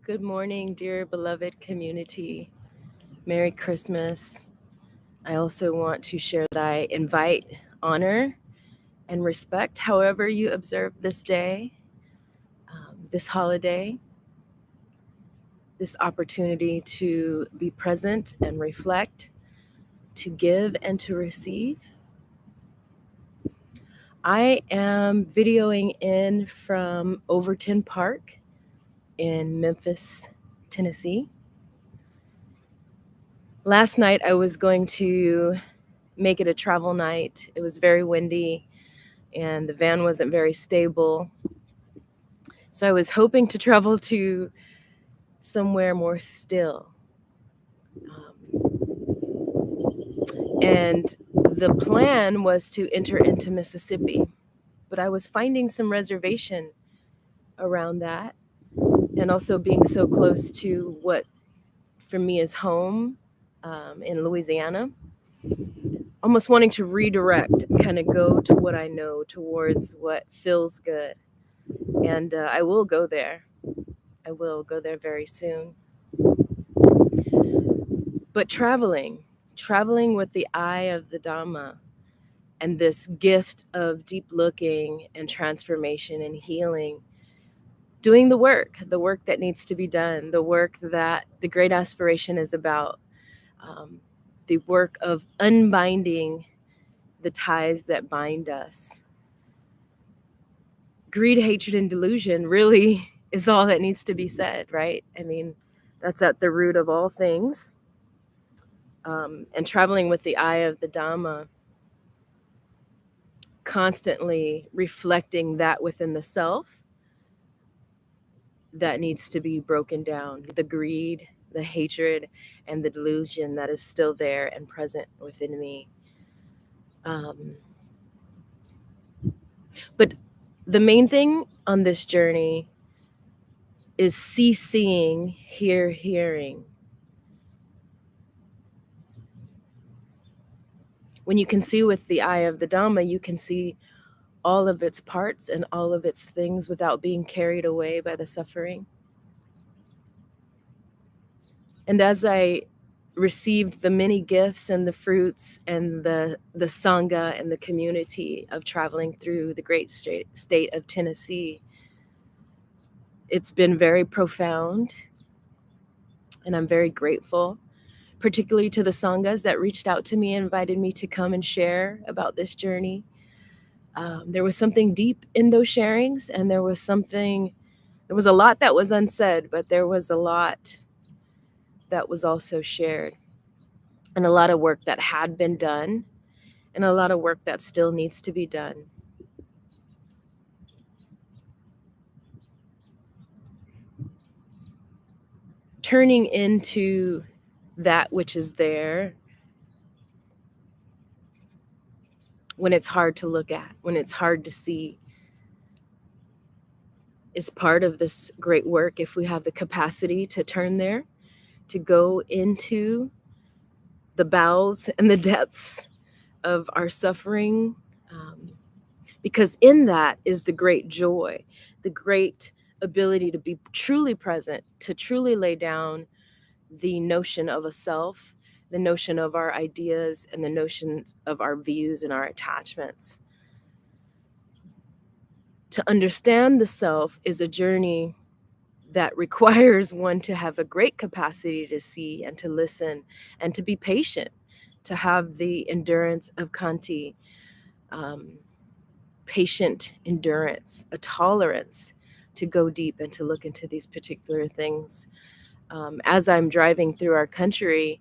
Good morning, dear beloved community. Merry Christmas. I also want to share that I invite, honor, and respect however you observe this day, this holiday, this opportunity to be present and reflect, to give and to receive. I am videoing in from Overton Park in Memphis, Tennessee. Last night I was going to make it a travel night. It was very windy and the van wasn't very stable. So I was hoping to travel to somewhere more still. And the plan was to enter into Mississippi, but I was finding some reservation around that, and also being so close to what for me is home in Louisiana, almost wanting to redirect, kind of go to what I know, towards what feels good. And I will go there. I will go there very soon. But traveling with the eye of the Dhamma and this gift of deep looking and transformation and healing, doing the work that needs to be done, the work that the great aspiration is about, um, the work of unbinding the ties that bind us. Greed, hatred, and delusion really is all that needs to be said, right? I mean, that's at the root of all things. And traveling with the eye of the Dhamma, constantly reflecting that within the self that needs to be broken down, the greed, the hatred, and the delusion that is still there and present within me. Um, but the main thing on this journey is seeing, hearing. When you can see with the eye of the Dhamma, you can see all of its parts and all of its things without being carried away by the suffering. And as I received the many gifts and the fruits and the Sangha and the community of traveling through the great state of Tennessee, it's been very profound. And I'm very grateful, particularly to the Sanghas that reached out to me and invited me to come and share about this journey. There was something deep in those sharings, and there was a lot that was unsaid, but there was a lot that was also shared, and a lot of work that had been done, and a lot of work that still needs to be done. Turning into that which is there when it's hard to look at, when it's hard to see, is part of this great work if we have the capacity to turn there, to go into the bowels and the depths of our suffering, because in that is the great joy, the great ability to be truly present, to truly lay down the notion of a self, the notion of our ideas, and the notions of our views and our attachments. To understand the self is a journey that requires one to have a great capacity to see and to listen and to be patient, to have the endurance of Kanti, patient endurance, a tolerance to go deep and to look into these particular things. As I'm driving through our country,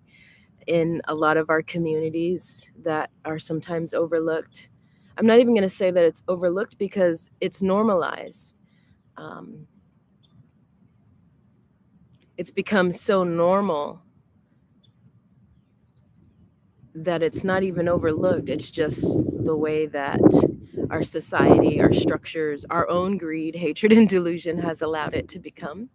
in a lot of our communities that are sometimes overlooked, I'm not even going to say that it's overlooked because it's normalized. Um, it's become so normal that it's not even overlooked. It's just the way that our society, our structures, our own greed, hatred, and delusion has allowed it to become.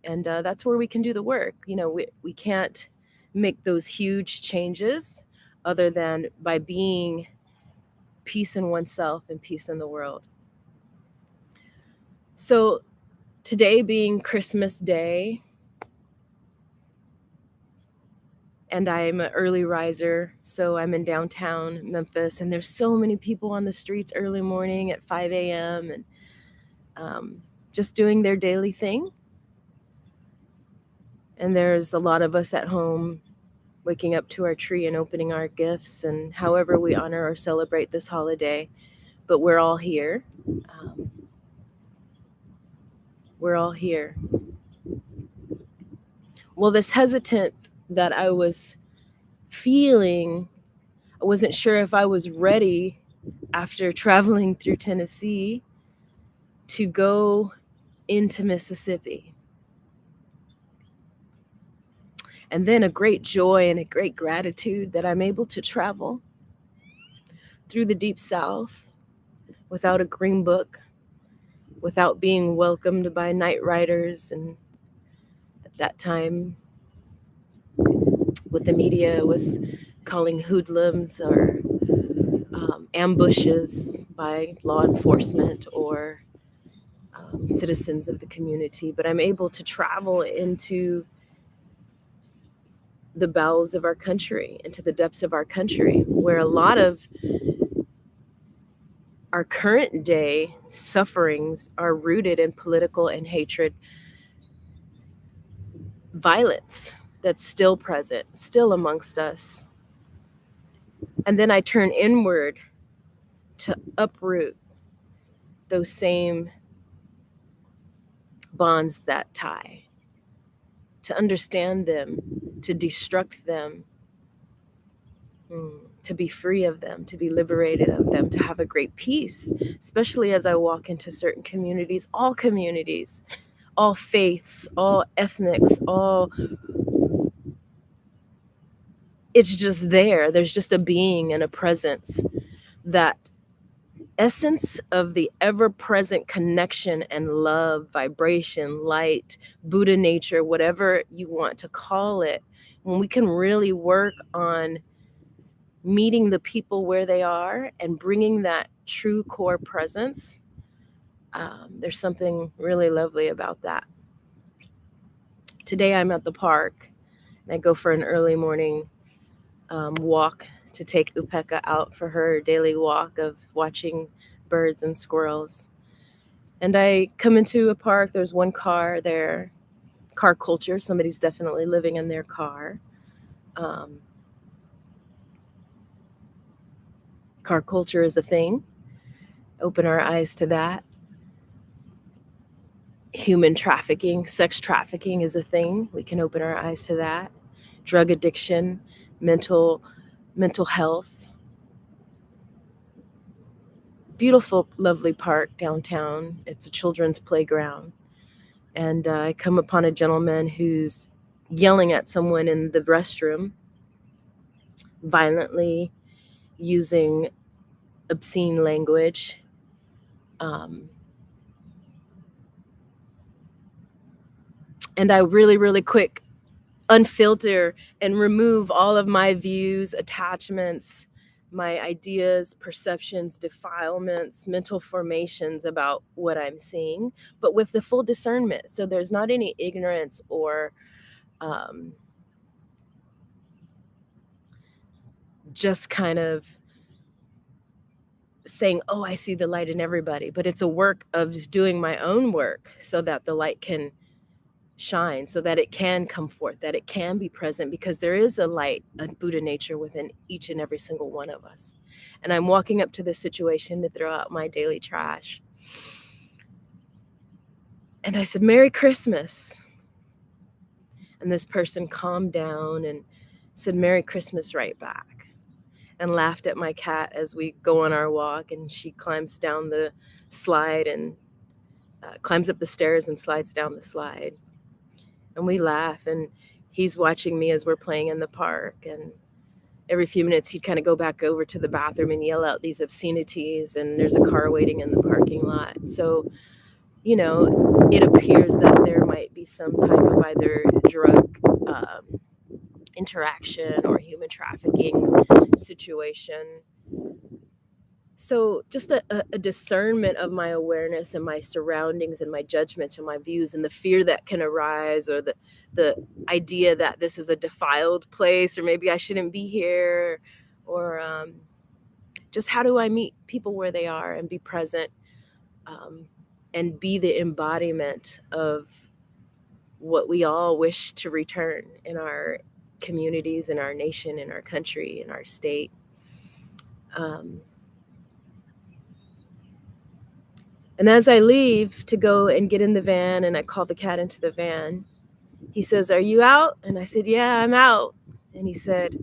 And that's where we can do the work. You know, we can't make those huge changes other than by being peace in oneself and peace in the world. So Today being Christmas Day, and I'm an early riser, so I'm in downtown Memphis, and there's so many people on the streets early morning at 5 a.m. and just doing their daily thing. And there's a lot of us at home waking up to our tree and opening our gifts and however we honor or celebrate this holiday. But we're all here. We're all here. Well, this hesitance that I was feeling, I wasn't sure if I was ready after traveling through Tennessee to go into Mississippi. And then a great joy and a great gratitude that I'm able to travel through the Deep South without a green book, without being welcomed by night riders. And at that time, what the media was calling hoodlums or ambushes by law enforcement or citizens of the community. But I'm able to travel into the bowels of our country, into the depths of our country, where a lot of our current day sufferings are rooted in political and hatred violence that's still present, still amongst us. And then I turn inward to uproot those same bonds that tie, to understand them, to destruct them, to be free of them, to be liberated of them, to have a great peace, especially as I walk into certain communities, all faiths, all ethnics, all, it's just there. There's just a being and a presence, that essence of the ever-present connection and love, vibration, light, Buddha nature, whatever you want to call it. When we can really work on meeting the people where they are and bringing that true core presence, there's something really lovely about that. Today I'm at the park and I go for an early morning walk to take Upeka out for her daily walk of watching birds and squirrels. And I come into a park, there's one car there, car culture, somebody's definitely living in their car. Car culture is a thing. Open our eyes to that. Human trafficking, sex trafficking is a thing. We can open our eyes to that. Drug addiction, mental health. Beautiful, lovely park downtown. It's a children's playground. And I come upon a gentleman who's yelling at someone in the restroom, violently using obscene language. And I really, really quick unfilter and remove all of my views, attachments, my ideas, perceptions, defilements, mental formations about what I'm seeing, but with the full discernment. So there's not any ignorance or just kind of saying, oh, I see the light in everybody, but it's a work of doing my own work so that the light can shine, so that it can come forth, that it can be present, because there is a light, a Buddha nature within each and every single one of us. And I'm walking up to this situation to throw out my daily trash. And I said, Merry Christmas. And this person calmed down and said, Merry Christmas right back. And laughed at my cat as we go on our walk, and she climbs down the slide and climbs up the stairs and slides down the slide. And we laugh, and he's watching me as we're playing in the park. And every few minutes he'd kind of go back over to the bathroom and yell out these obscenities, and there's a car waiting in the parking lot. So, you know, it appears that there might be some type of either drug interaction or human trafficking situation. So just a discernment of my awareness and my surroundings and my judgments and my views and the fear that can arise, or the idea that this is a defiled place, or maybe I shouldn't be here, or just how do I meet people where they are and be present, um, and be the embodiment of what we all wish to return in our communities, in our nation, in our country, in our state. Um, and as I leave to go and get in the van, and I call the cat into the van, he says, "Are you out?" And I said, "Yeah, I'm out." And he said,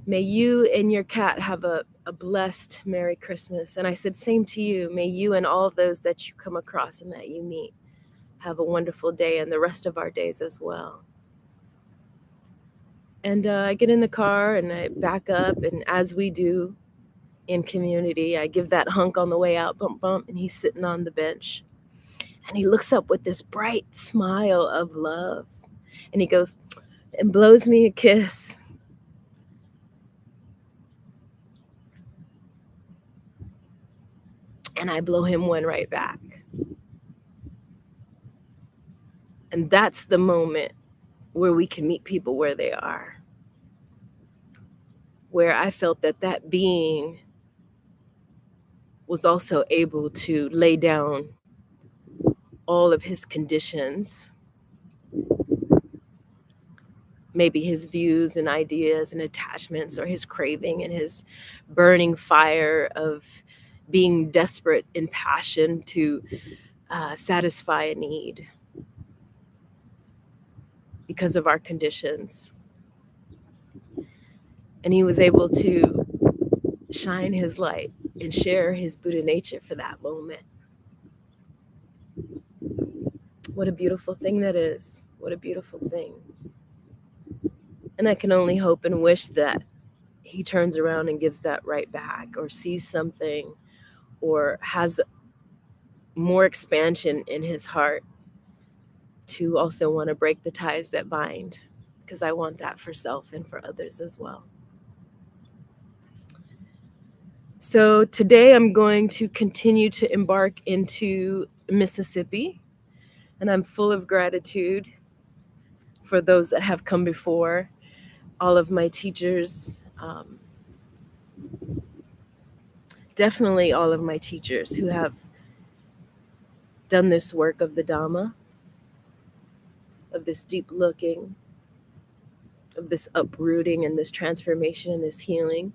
"May you and your cat have a blessed Merry Christmas." And I said, "Same to you. May you and all of those that you come across and that you meet have a wonderful day, and the rest of our days as well." And I get in the car and I back up, and as we do in community, I give that hunk on the way out, bump, bump, and he's sitting on the bench. And he looks up with this bright smile of love. And he goes and blows me a kiss. And I blow him one right back. And that's the moment where we can meet people where they are. Where I felt that that being was also able to lay down all of his conditions, maybe his views and ideas and attachments, or his craving and his burning fire of being desperate in passion to satisfy a need because of our conditions. And he was able to shine his light and share his Buddha nature for that moment. What a beautiful thing that is. What a beautiful thing. And I can only hope and wish that he turns around and gives that right back, or sees something, or has more expansion in his heart to also want to break the ties that bind, because I want that for self and for others as well. So today I'm going to continue to embark into Mississippi, and I'm full of gratitude for those that have come before, all of my teachers, definitely all of my teachers who have done this work of the Dhamma, of this deep looking, of this uprooting and this transformation and this healing.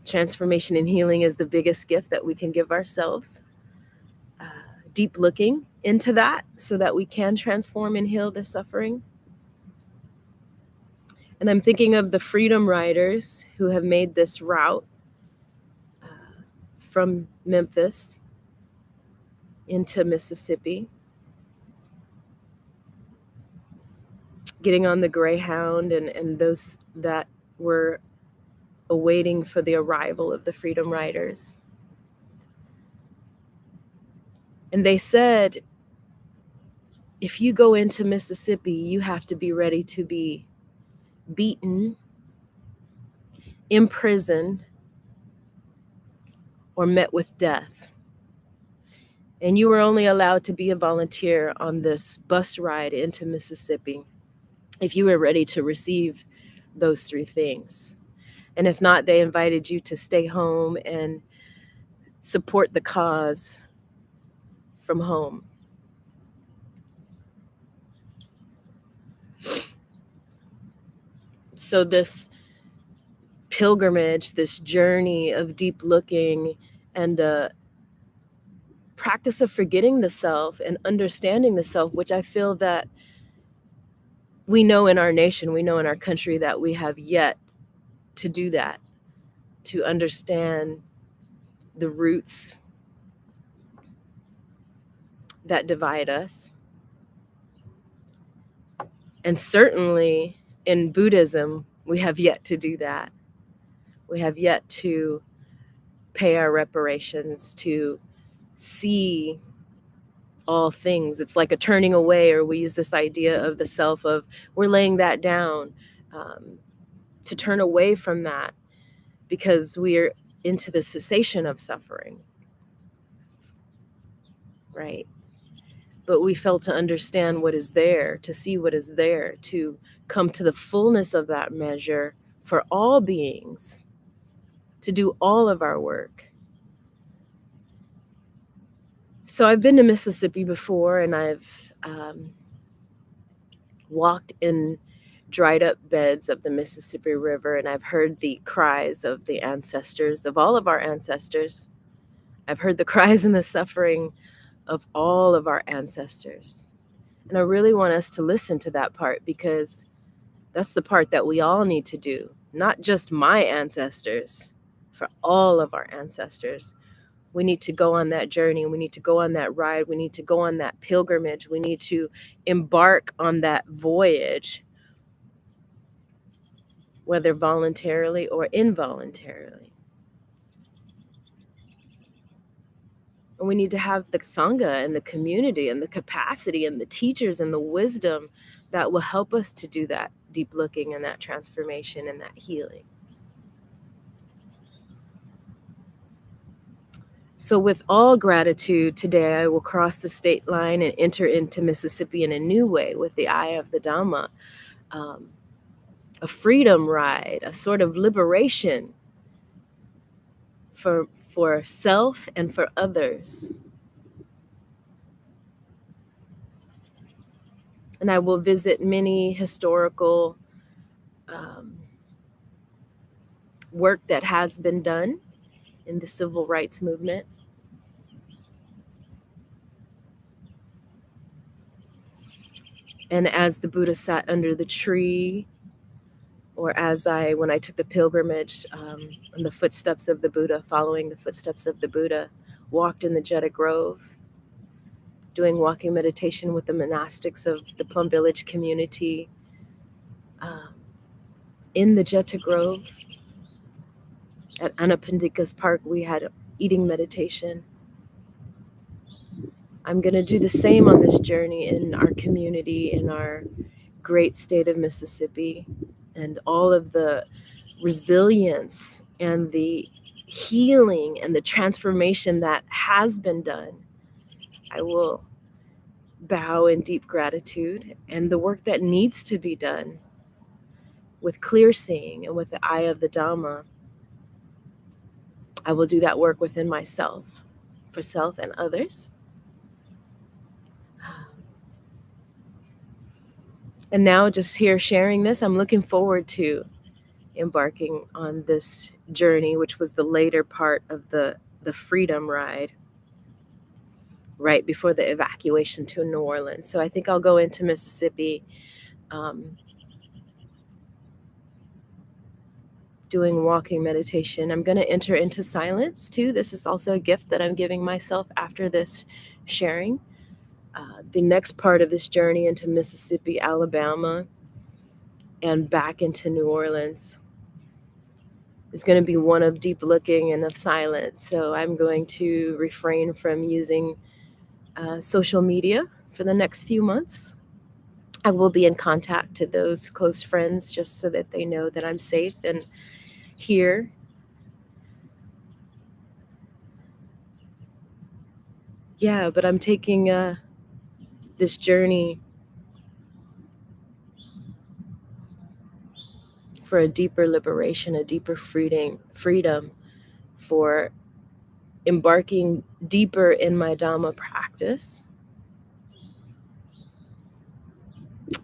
Transformation and healing is the biggest gift that we can give ourselves. Deep looking into that so that we can transform and heal the suffering. And I'm thinking of the freedom riders who have made this route from Memphis into Mississippi, getting on the Greyhound, and those that were awaiting for the arrival of the freedom riders. And they said, if you go into Mississippi, you have to be ready to be beaten, imprisoned, or met with death. And you were only allowed to be a volunteer on this bus ride into Mississippi if you were ready to receive those three things. And if not, they invited you to stay home and support the cause from home. So this pilgrimage, this journey of deep looking and practice of forgetting the self and understanding the self, which I feel that we know in our nation, we know in our country that we have yet to do that, to understand the roots that divide us. And certainly in Buddhism, we have yet to do that. We have yet to pay our reparations, to see all things. It's like a turning away, or we use this idea of the self of we're laying that down, to turn away from that because we're into the cessation of suffering, right? But we fail to understand what is there, to see what is there, to come to the fullness of that measure for all beings, to do all of our work. So I've been to Mississippi before, and I've walked in dried up beds of the Mississippi River, and I've heard the cries of the ancestors, of all of our ancestors. I've heard the cries and the suffering of all of our ancestors. And I really want us to listen to that part, because that's the part that we all need to do, not just my ancestors, for all of our ancestors. We need to go on that journey. We need to go on that ride. We need to go on that pilgrimage. We need to embark on that voyage, whether voluntarily or involuntarily. And we need to have the Sangha and the community and the capacity and the teachers and the wisdom that will help us to do that deep looking and that transformation and that healing. So with all gratitude, today I will cross the state line and enter into Mississippi in a new way with the eye of the Dhamma, a freedom ride, a sort of liberation for self and for others. And I will visit many historical work that has been done in the civil rights movement. And as the Buddha sat under the tree, or when I took the pilgrimage in the footsteps of the Buddha, following the footsteps of the Buddha, walked in the Jetta Grove, doing walking meditation with the monastics of the Plum Village community. In the Jetta Grove, at Anapandikas Park, we had eating meditation. I'm going to do the same on this journey in our community, in our great state of Mississippi, and all of the resilience and the healing and the transformation that has been done. I will bow in deep gratitude, and the work that needs to be done with clear seeing and with the eye of the Dhamma, I will do that work within myself, for self and others. And now, just here sharing this, I'm looking forward to embarking on this journey, which was the later part of the freedom ride, right before the evacuation to New Orleans. So I think I'll go into Mississippi doing walking meditation. I'm going to enter into silence too. This is also a gift that I'm giving myself after this sharing. The next part of this journey into Mississippi, Alabama, and back into New Orleans is going to be one of deep looking and of silence. So I'm going to refrain from using social media for the next few months. I will be in contact to those close friends just so that they know that I'm safe and here. Yeah, but I'm taking this journey for a deeper liberation, a deeper freedom, for embarking deeper in my Dhamma practice.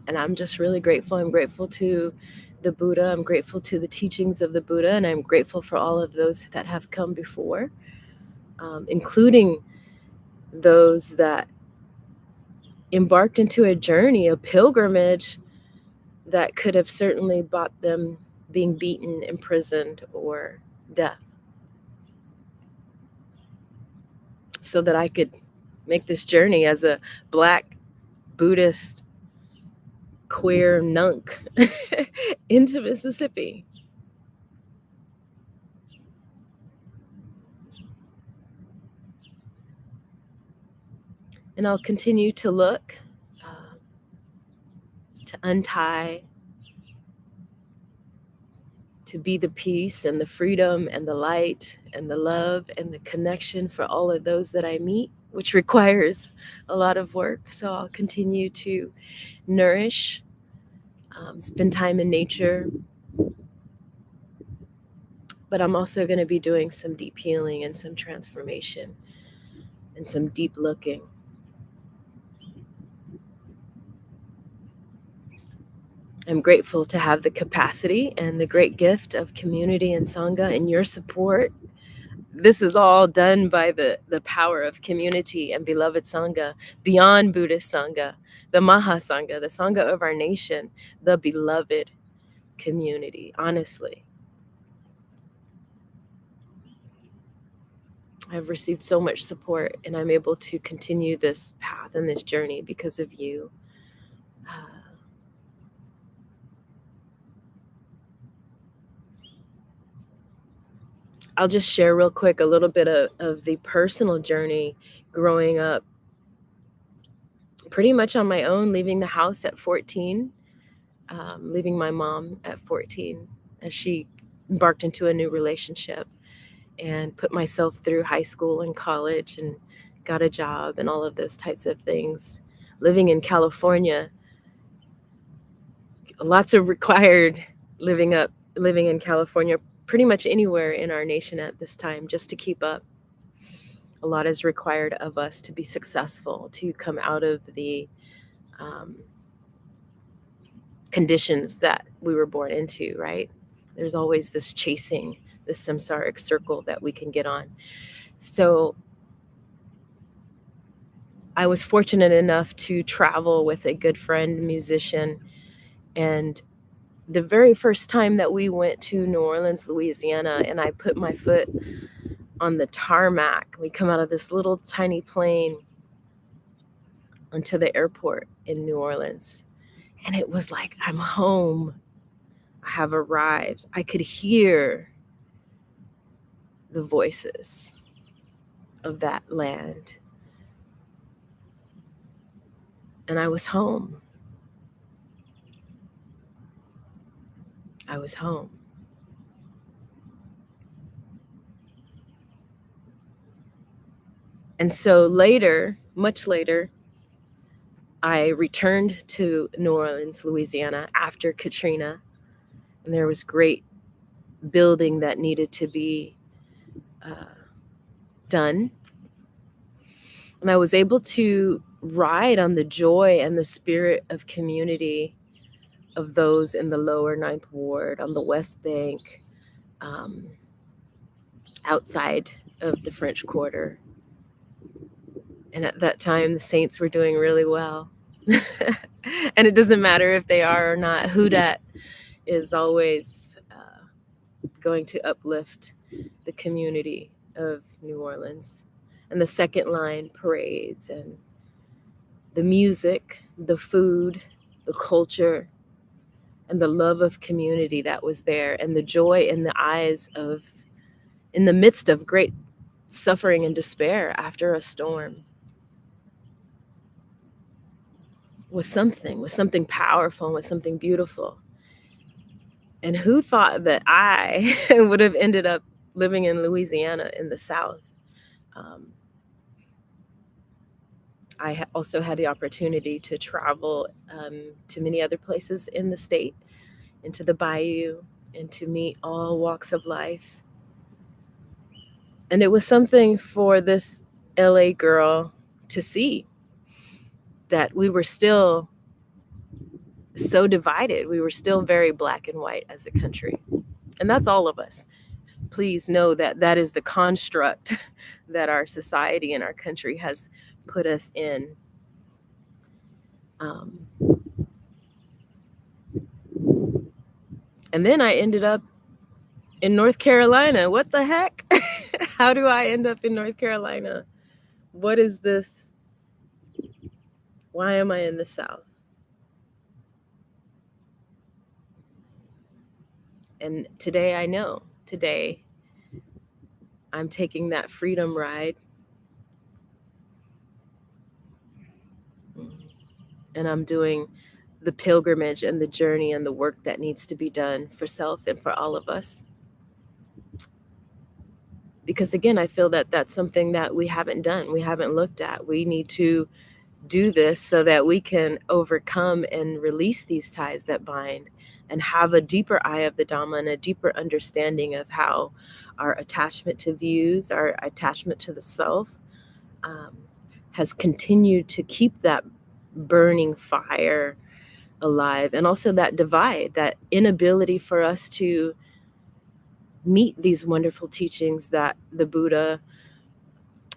And I'm just really grateful. I'm grateful to the Buddha. I'm grateful to the teachings of the Buddha. And I'm grateful for all of those that have come before, including those that embarked into a journey, a pilgrimage that could have certainly brought them being beaten, imprisoned, or death, so that I could make this journey as a Black Buddhist queer nunk into Mississippi. And I'll continue to look, to untie, to be the peace and the freedom and the light and the love and the connection for all of those that I meet, which requires a lot of work. So I'll continue to nourish, spend time in nature, but I'm also going to be doing some deep healing and some transformation and some deep looking. I'm grateful to have the capacity and the great gift of community and Sangha and your support. This is all done by the power of community and beloved Sangha, beyond Buddhist Sangha, the Mahasangha, the Sangha of our nation, the beloved community, honestly. I've received so much support, and I'm able to continue this path and this journey because of you. I'll just share real quick a little bit of the personal journey growing up pretty much on my own, leaving the house at 14, leaving my mom at 14 as she embarked into a new relationship, and put myself through high school and college and got a job and all of those types of things. Living in California, lots of required living in California, pretty much anywhere in our nation at this time, just to keep up. A lot is required of us to be successful, to come out of the conditions that we were born into, right? There's always this chasing, this samsaric circle that we can get on. So I was fortunate enough to travel with a good friend, musician, and the very first time that we went to New Orleans, Louisiana, and I put my foot on the tarmac, we come out of this little tiny plane onto the airport in New Orleans, and it was like, I'm home. I have arrived. I could hear the voices of that land, and I was home. I was home. And so later, much later, I returned to New Orleans, Louisiana after Katrina, and there was great building that needed to be done. And I was able to ride on the joy and the spirit of community of those in the lower Ninth Ward, on the West Bank, outside of the French Quarter. And at that time, the Saints were doing really well. And it doesn't matter if they are or not. Hudat is always going to uplift the community of New Orleans. And the second line parades and the music, the food, the culture, and the love of community that was there, and the joy in the eyes of, in the midst of great suffering and despair after a storm, was something powerful, and was something beautiful. And who thought that I would have ended up living in Louisiana in the South? I also had the opportunity to travel to many other places in the state, into the bayou, and to meet all walks of life. And it was something for this LA girl to see that we were still so divided. We were still very black and white as a country. And that's all of us. Please know that that is the construct that our society and our country has put us in. And then I ended up in North Carolina. What the heck? How do I end up in North Carolina? What is this? Why am I in the South? And today I know. Today I'm taking that freedom ride. And I'm doing the pilgrimage and the journey and the work that needs to be done for self and for all of us. Because again, I feel that that's something that we haven't done, we haven't looked at. We need to do this so that we can overcome and release these ties that bind and have a deeper eye of the Dhamma and a deeper understanding of how our attachment to views, our attachment to the self, has continued to keep that burning fire alive, and also that divide, that inability for us to meet these wonderful teachings that the Buddha,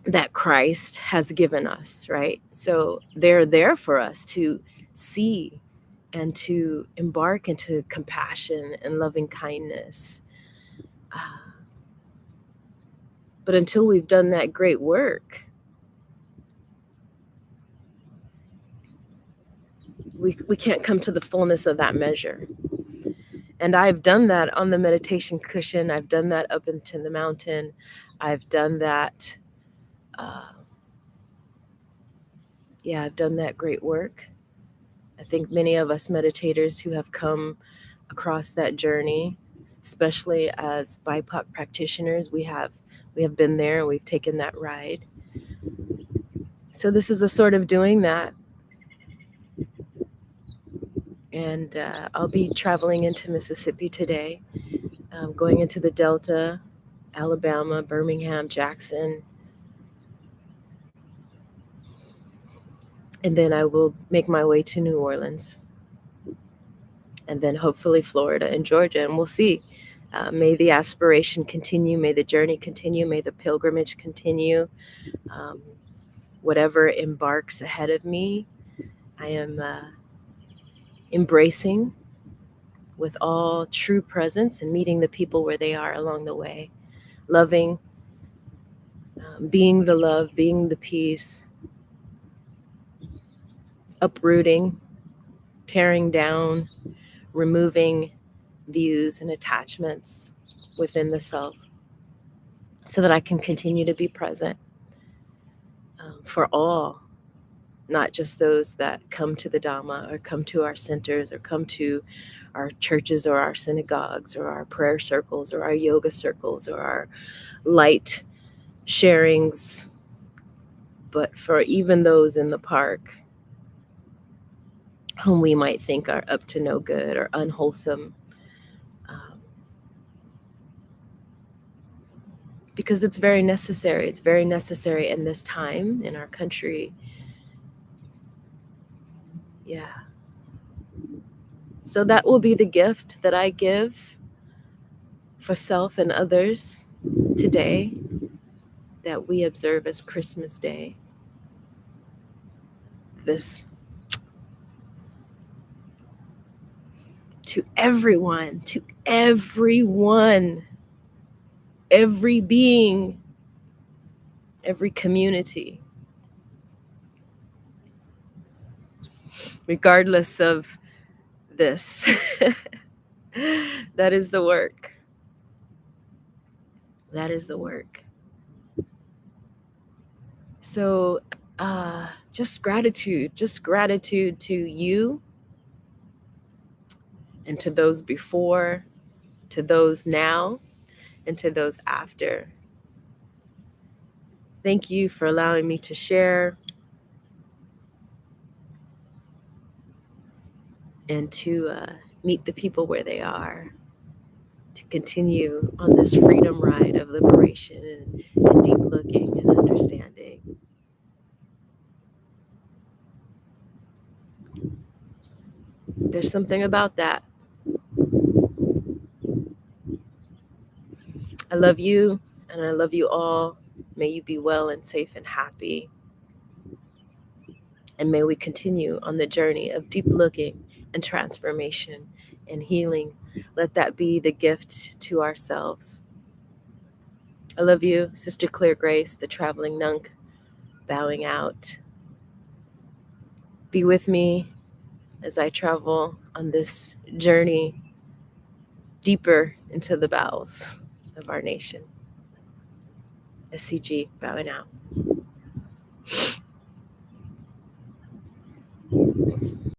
that Christ has given us, right? So they're there for us to see and to embark into compassion and loving kindness. But until we've done that great work, we can't come to the fullness of that measure. And I've done that on the meditation cushion. I've done that up into the mountain. I've done that. I've done that great work. I think many of us meditators who have come across that journey, especially as BIPOC practitioners, we have been there and we've taken that ride. So this is a sort of doing that. And I'll be traveling into Mississippi today, going into the Delta, Alabama, Birmingham, Jackson. And then I will make my way to New Orleans. And then hopefully Florida and Georgia. And we'll see. May the aspiration continue. May the journey continue. May the pilgrimage continue. Whatever embarks ahead of me, I am embracing with all true presence and meeting the people where they are along the way. Loving, being the love, being the peace, uprooting, tearing down, removing views and attachments within the self so that I can continue to be present for all, not just those that come to the Dhamma or come to our centers or come to our churches or our synagogues or our prayer circles or our yoga circles or our light sharings, but for even those in the park whom we might think are up to no good or unwholesome. Because it's very necessary. It's very necessary in this time in our country. Yeah. So that will be the gift that I give for self and others today that we observe as Christmas Day. This to everyone, every being, every community, regardless of this. That is the work. That is the work. So just gratitude to you and to those before, to those now, and to those after. Thank you for allowing me to share and to meet the people where they are, to continue on this freedom ride of liberation and deep looking and understanding. There's something about that. I love you, and I love you all. May you be well and safe and happy. And may we continue on the journey of deep looking and transformation and healing. Let that be the gift to ourselves. I love you, Sister Clear Grace, the traveling nunc, bowing out. Be with me as I travel on this journey deeper into the bowels of our nation. SCG, bowing out.